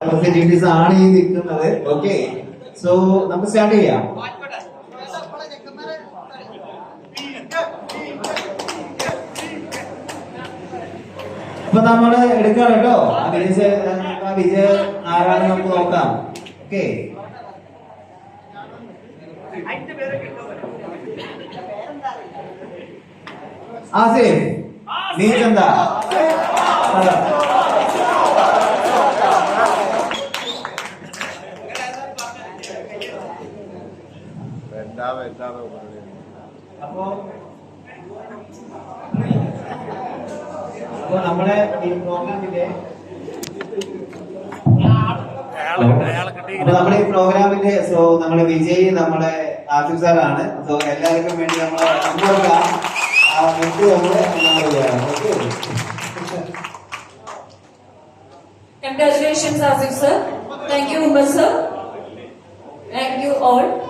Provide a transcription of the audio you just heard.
Representatives ആണ് ഈ നിൽക്കുന്നത്. ഓക്കെ, സോ നമുക്ക് സ്റ്റാർട്ട് ചെയ്യാം. അപ്പൊ നമ്മള് എടുക്കാം കേട്ടോ. വിജയ ആരാണെന്ന് നമുക്ക് നോക്കാം. ഓക്കെ, ആസിഫ്, നീചന്ത, അപ്പോ നമ്മുടെ ഈ പ്രോഗ്രാമിന്റെ സോ നമ്മുടെ വിജയ് നമ്മുടെ ആസിഫ് സാറാണ്. സോ എല്ലാവർക്കും വേണ്ടി നമ്മള് Congratulations, Asif sir. Thank you, Umar sir. Thank you all.